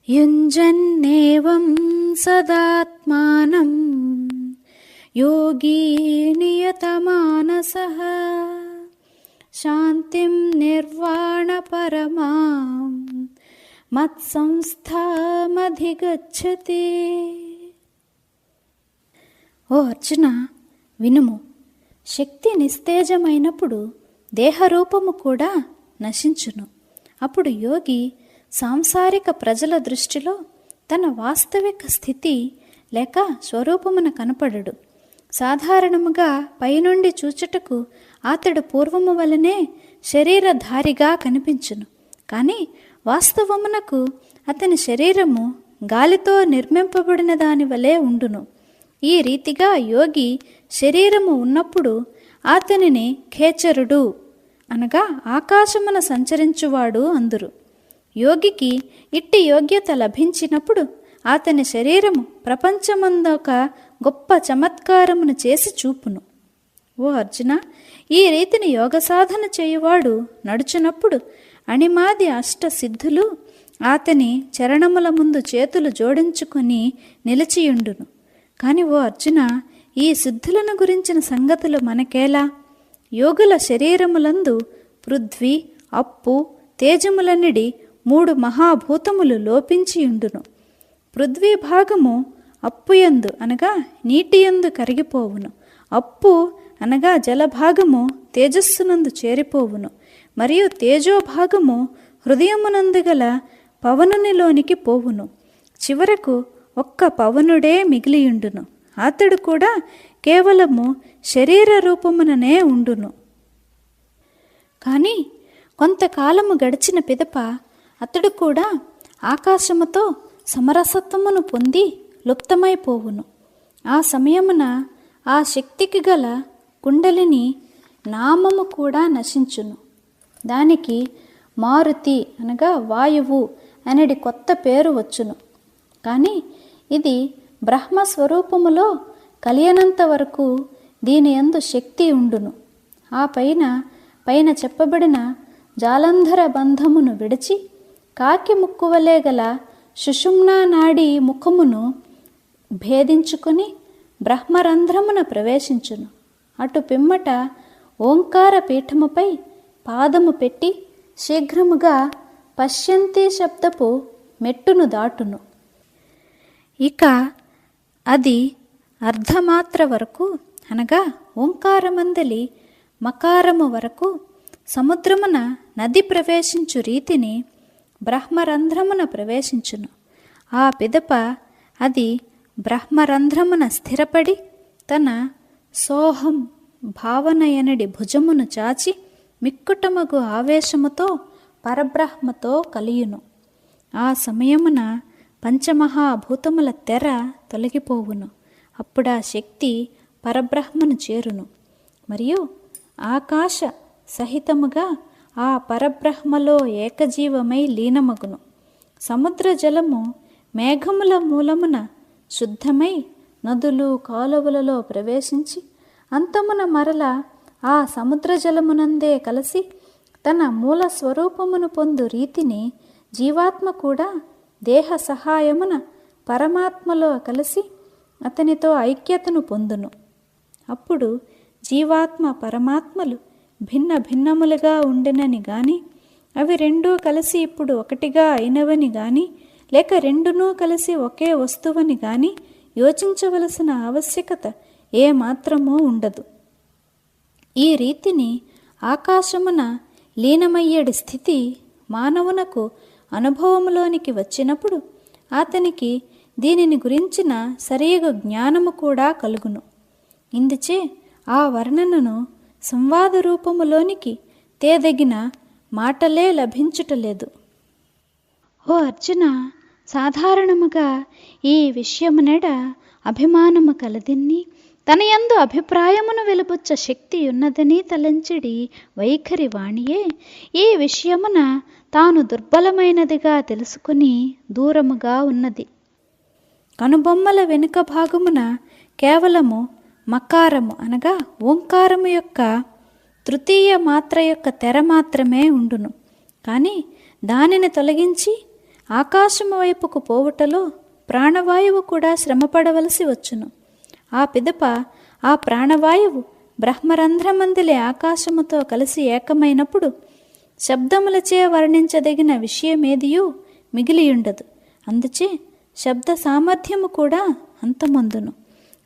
యుంజన్నేవం సదాత్మానం యోగీ నియతమానసః శాంతిం నిర్వాణపరమాం మత్సంస్థామధిగచ్చతి. ఓ అర్జున, వినుము. శక్తి నిస్తేజమైనప్పుడు దేహరూపము కూడా నశించును. అప్పుడు యోగి సాంసారిక ప్రజల దృష్టిలో తన వాస్తవిక స్థితి లేక స్వరూపమున కనపడడు. సాధారణముగా పైనుండి చూచుటకు అతడు పూర్వము వలనే శరీరధారిగా కనిపించును. కానీ వాస్తవమునకు అతని శరీరము గాలితో నిర్మింపబడిన దాని వలె ఉండును. ఈ రీతిగా యోగి శరీరము ఉన్నప్పుడు అతనిని ఖేచరుడు అనగా ఆకాశమున సంచరించువాడు అందురు. యోగికి ఇట్టి యోగ్యత లభించినప్పుడు అతని శరీరము ప్రపంచమందొక గొప్ప చమత్కారమును చేసి చూపును. ఓ అర్జున, ఈ రీతిని యోగ సాధన చేయువాడు నడుచునప్పుడు అణిమాది అష్టసిద్ధులు అతని చరణముల ముందు చేతులు జోడించుకొని నిలిచియుండును. కాని ఓ అర్జున, ఈ సిద్ధులను గురించిన సంగతులు మనకేలా? యోగుల శరీరములందు పృథ్వీ, అప్పు, తేజములన్నిడి 3 మహాభూతములు లోపించియుండును. పృథ్వీ భాగము అప్పుయందు అనగా నీటియందు కరిగిపోవును. అప్పు అనగా జలభాగము తేజస్సునందు చేరిపోవును. మరియు తేజోభాగము హృదయమునందు గల పవనునిలోనికి పోవును. చివరకు ఒక్క పవనుడే మిగిలియుండును. అతడు కూడా కేవలము శరీర రూపముననే ఉండును. కానీ కొంతకాలము గడిచిన పిదప అతడు కూడా ఆకాశముతో సమరసత్వమును పొంది లుప్తమైపోవును. ఆ సమయమున ఆ శక్తికి గల కుండలిని నామము కూడా నశించును. దానికి మారుతి అనగా వాయువు అనేది కొత్త పేరు వచ్చును. కానీ ఇది బ్రహ్మస్వరూపములో కలియనంత వరకు దీని యందు శక్తి ఉండును. ఆ పైన చెప్పబడిన జాలంధర బంధమును విడిచి కాకి ముక్కువలే గల సుషుమ్నా నాడి ముఖమును భేదించుకొని బ్రహ్మరంధ్రమున ప్రవేశించును. అటు పిమ్మట ఓంకార పీఠముపై పాదము పెట్టి శీఘ్రముగా పశ్యంతి శబ్దపు మెట్టును దాటును. ఇక అది అర్ధమాత్ర వరకు అనగా ఓంకారమందలి మకారము వరకు సముద్రమున నది ప్రవేశించు రీతిని బ్రహ్మరంధ్రమున ప్రవేశించును. ఆ పిదప అది బ్రహ్మరంధ్రమున స్థిరపడి తన సోహం భావనయనడి భుజమును చాచి మిక్కుటమగు ఆవేశముతో పరబ్రహ్మతో కలియును. ఆ సమయమున పంచమహాభూతముల తెర తొలగిపోవును. అప్పుడా శక్తి పరబ్రహ్మను చేరును. మరియు ఆకాశ సహితముగా ఆ పరబ్రహ్మలో ఏకజీవమై లీనమగును. సముద్ర జలము మేఘముల మూలమున శుద్ధమై నదులు కాలువలలో ప్రవేశించి అంతమున మరల ఆ సముద్ర జలమునందే కలిసి తన మూల స్వరూపమును పొందు రీతిని జీవాత్మ కూడా దేహ సహాయమున పరమాత్మలో కలిసి అతనితో ఐక్యతను పొందును. అప్పుడు జీవాత్మ పరమాత్మలు భిన్న భిన్నములుగా ఉండెనని గాని అవి రెండూ కలిసి ఇప్పుడు ఒకటిగా అయినవని గాని లేక రెండునూ కలిసి ఒకే వస్తువని గాని యోచించవలసిన ఆవశ్యకత ఏమాత్రమూ ఉండదు. ఈ రీతిని ఆకాశమున లీనమయ్యేడి స్థితి మానవునకు అనుభవములోనికి వచ్చినప్పుడు అతనికి దీనిని గురించిన సరియగు జ్ఞానము కూడా కలుగును. ఇందుచే ఆ వర్ణనను సంవాద రూపములోనికి తేదగిన మాటలే లభించుటలేదు. ఓ అర్జున, సాధారణముగా ఈ విషయమునెడ అభిమానము కలదిన్ని తనయందు అభిప్రాయమును వెలుబుచ్చ శక్తి ఉన్నదని తలంచిడి వైఖరి వాణియే ఈ విషయమున తాను దుర్బలమైనదిగా తెలుసుకుని దూరముగా ఉన్నది. కనుబొమ్మల వెనుక భాగమున కేవలము మకారము అనగా ఓంకారము యొక్క తృతీయ మాత్ర యొక్క తెర మాత్రమే ఉండును. కానీ దానిని తొలగించి ఆకాశము వైపుకు పోవుటలో ప్రాణవాయువు కూడా శ్రమపడవలసి వచ్చును. ఆ పిదప ఆ ప్రాణవాయువు బ్రహ్మరంధ్రమందలి ఆకాశముతో కలిసి ఏకమైనప్పుడు శబ్దములచే వర్ణించదగిన విషయమేదియూ మిగిలియుండదు. అందుచే శబ్ద సామర్థ్యము కూడా అంతమొందును.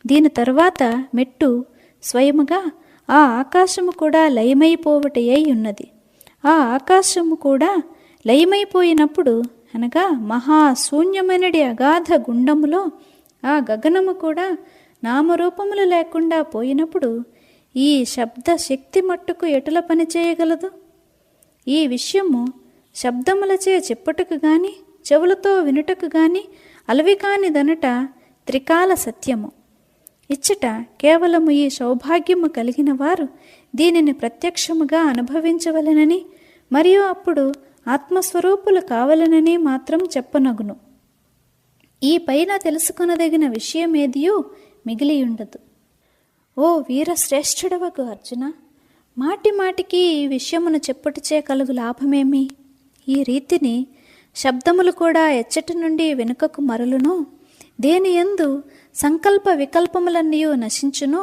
దీని తరువాత మెట్టు స్వయముగా ఆ ఆకాశము కూడా లయమైపోవటయై ఉన్నది. ఆ ఆకాశము కూడా లయమైపోయినప్పుడు, అనగా మహాశూన్యమనడి అగాధ గుండములో ఆ గగనము కూడా నామరూపములు లేకుండా పోయినప్పుడు ఈ శబ్ద శక్తి మట్టుకు ఎటుల పనిచేయగలదు? ఈ విషయము శబ్దములచే చెప్పుటకు గాని చెవులతో వినుటకు గాని అలవి కానిదనుట త్రికాల సత్యము. ఇచ్చట కేవలము ఈ సౌభాగ్యము కలిగిన వారు దీనిని ప్రత్యక్షముగా అనుభవించవలెనని మరియు అప్పుడు ఆత్మస్వరూపులు కావలెనని మాత్రం చెప్పనగును. ఈ పైన తెలుసుకొనదగిన విషయమేదియూ మిగిలియుండదు. ఓ వీరశ్రేష్ఠుడవగు అర్జున, మాటి మాటికి ఈ విషయమును చెప్పుటచే కలుగు లాభమేమి? ఈ రీతిని శబ్దములు కూడా ఎచ్చటి నుండి వెనుకకు మరలును, దేని యందు సంకల్ప వికల్పములన్నీ నశించును,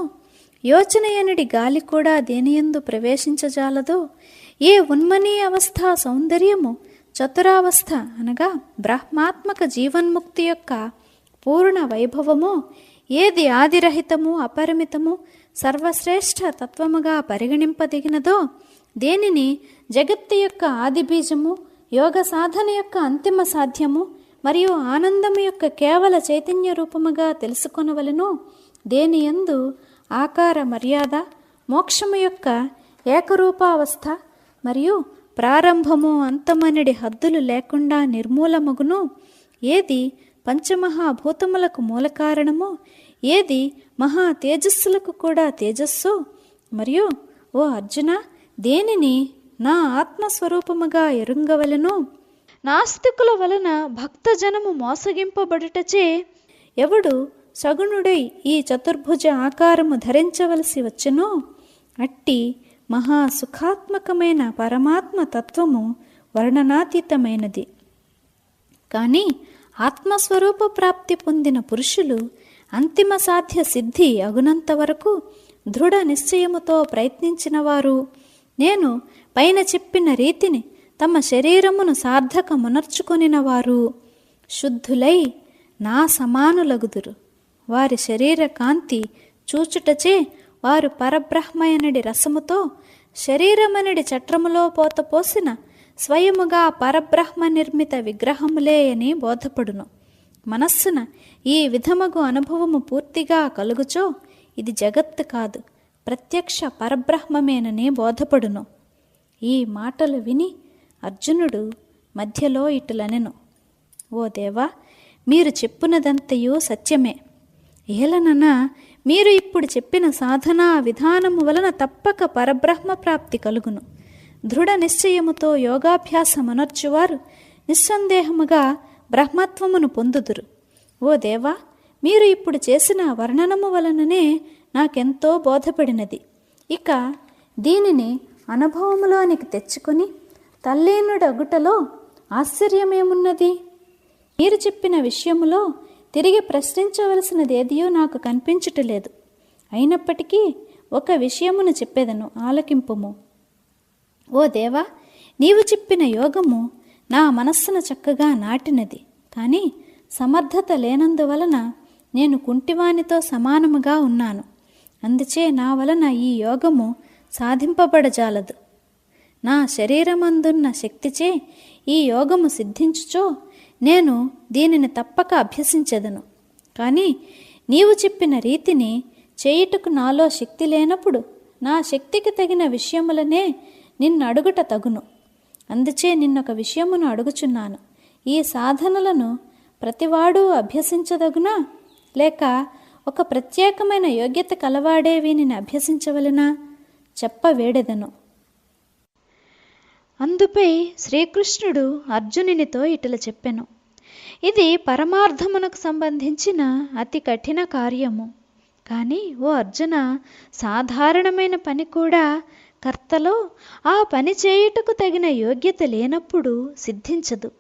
యోచనయనడి గాలి కూడా దేనియందు ప్రవేశించజాలదో, ఏ ఉన్మనీ అవస్థ సౌందర్యము చతురావస్థ అనగా బ్రహ్మాత్మక జీవన్ముక్తి యొక్క పూర్ణ వైభవమో, ఏది ఆదిరహితము అపరిమితము సర్వశ్రేష్ఠ తత్వముగా పరిగణింపదగినదో, దేనిని జగత్తు యొక్క ఆదిబీజము, యోగ సాధన యొక్క అంతిమ సాధ్యము మరియు ఆనందము యొక్క కేవల చైతన్య రూపముగా తెలుసుకొనవలెను, దేనియందు ఆకార మర్యాద మోక్షము యొక్క ఏకరూపావస్థ మరియు ప్రారంభము అంతమనడి హద్దులు లేకుండా నిర్మూలమగును, ఏది పంచమహాభూతములకు మూల కారణము, ఏది మహా తేజస్సులకు కూడా తేజస్సు, మరియు ఓ అర్జున, దేనిని నా ఆత్మస్వరూపముగా ఎరుంగవలెను. నాస్తికుల వలన భక్తజనము మోసగింపబడుటచే ఎవడు సగుణుడై ఈ చతుర్భుజ ఆకారము ధరించవలసి వచ్చెనో, అట్టి మహాసుఖాత్మకమైన పరమాత్మ తత్వము వర్ణనాతీతమైనది. కానీ ఆత్మస్వరూప ప్రాప్తి పొందిన పురుషులు అంతిమ సాధ్య సిద్ధి అగునంత వరకు దృఢ నిశ్చయముతో ప్రయత్నించిన వారు, నేను పైన చెప్పిన రీతిని తమ శరీరమును సార్థకమునర్చుకొనిన వారు శుద్ధులై నా సమానులగుదురు. వారి శరీర కాంతి చూచుటచే వారు పరబ్రహ్మయనడి రసముతో శరీరమనడి చట్రములో పోతపోసిన స్వయముగా పరబ్రహ్మ నిర్మిత విగ్రహములే అని బోధపడును. మనస్సున ఈ విధమగు అనుభవము పూర్తిగా కలుగుచో ఇది జగత్తు కాదు, ప్రత్యక్ష పరబ్రహ్మమేనని బోధపడును. ఈ మాటలు విని అర్జునుడు మధ్యలో ఇటులనెను, ఓ దేవా, మీరు చెప్పునదంతయు సత్యమే. ఏలననా మీరు ఇప్పుడు చెప్పిన సాధనా విధానము వలన తప్పక పరబ్రహ్మ ప్రాప్తి కలుగును. దృఢ నిశ్చయముతో యోగాభ్యాసమనర్చువారు నిస్సందేహముగా బ్రహ్మత్వమును పొందుదురు. ఓ దేవా, మీరు ఇప్పుడు చేసిన వర్ణనము వలననే నాకెంతో బోధపడినది. ఇక దీనిని అనుభవములోనికి తెచ్చుకొని తల్లీనుడగుటలో ఆశ్చర్యమేమున్నది? మీరు చెప్పిన విషయములో తిరిగి ప్రశ్నించవలసినదేదియో నాకు కనిపించటలేదు. అయినప్పటికీ ఒక విషయమును చెప్పేదను, ఆలకింపుము. ఓ దేవా, నీవు చెప్పిన యోగము నా మనస్సును చక్కగా నాటినది. కానీ సమర్థత లేనందువలన నేను కుంటివానితో సమానముగా ఉన్నాను. అందుచే నా వలన ఈ యోగము సాధింపబడజాలదు. నా శరీరమందున్న శక్తిచే ఈ యోగము సిద్ధించుచో నేను దీనిని తప్పక అభ్యసించెదను. కానీ నీవు చెప్పిన రీతిని చేయుటకు నాలో శక్తి లేనప్పుడు నా శక్తికి తగిన విషయములనే నిన్ను అడుగుట తగును. అందుచే నిన్నొక విషయమును అడుగుచున్నాను. ఈ సాధనలను ప్రతివాడు అభ్యసించదగునా, లేక ఒక ప్రత్యేకమైన యోగ్యత కలవాడే వీనిని అభ్యసించవలెనా? చెప్పవేడెదను. అందుపై శ్రీకృష్ణుడు అర్జునునితో ఇటుల చెప్పెను, ఇది పరమార్థమునకు సంబంధించిన అతి కఠిన కార్యము. కానీ ఓ అర్జున, సాధారణమైన పని కూడా కర్తలో ఆ పని చేయుటకు తగిన యోగ్యత లేనప్పుడు సిద్ధించదు.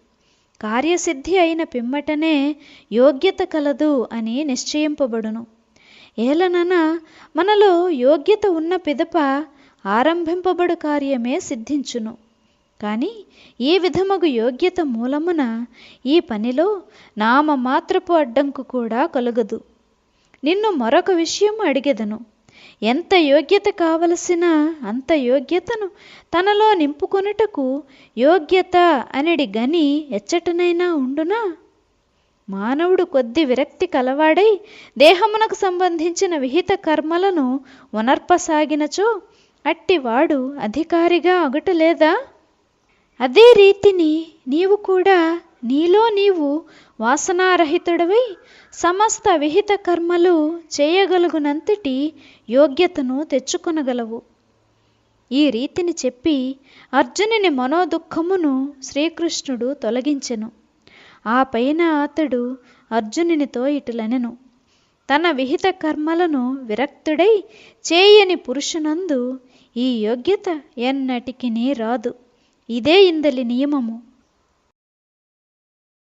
కార్యసిద్ధి అయిన పిమ్మటనే యోగ్యత కలదు అని నిశ్చయింపబడును. ఏలనన మనలో యోగ్యత ఉన్న పిదప ఆరంభింపబడు కార్యమే సిద్ధించును. కానీ ఈ విధమగు యోగ్యత మూలమున ఈ పనిలో నామమాత్రపు అడ్డంకు కూడా కలుగదు. నిన్ను మరొక విషయం అడిగెదను. ఎంత యోగ్యత కావలసిన అంత యోగ్యతను తనలో నింపుకొనుటకు యోగ్యత అనడి గని ఎచ్చటనైనా ఉండునా? మానవుడు కొద్ది విరక్తి కలవాడై దేహమునకు సంబంధించిన విహిత కర్మలను ఉనర్పసాగినచో అట్టివాడు అధికారిగా అగుటలేదా? అదే రీతిని నీవు కూడా నీలో నీవు వాసనారహితుడవై సమస్త విహిత కర్మలు చేయగలుగునంతటి యోగ్యతను తెచ్చుకొనగలవు. ఈ రీతిని చెప్పి అర్జునుని మనోదుఃఖమును శ్రీకృష్ణుడు తొలగించెను. ఆ పైన అతడు అర్జునునితో ఇటులనెను. తన విహిత కర్మలను విరక్తుడై చేయని పురుషునందు ఈ యోగ్యత ఎన్నటికినీ రాదు. ఇదే ఇందలి నియమము.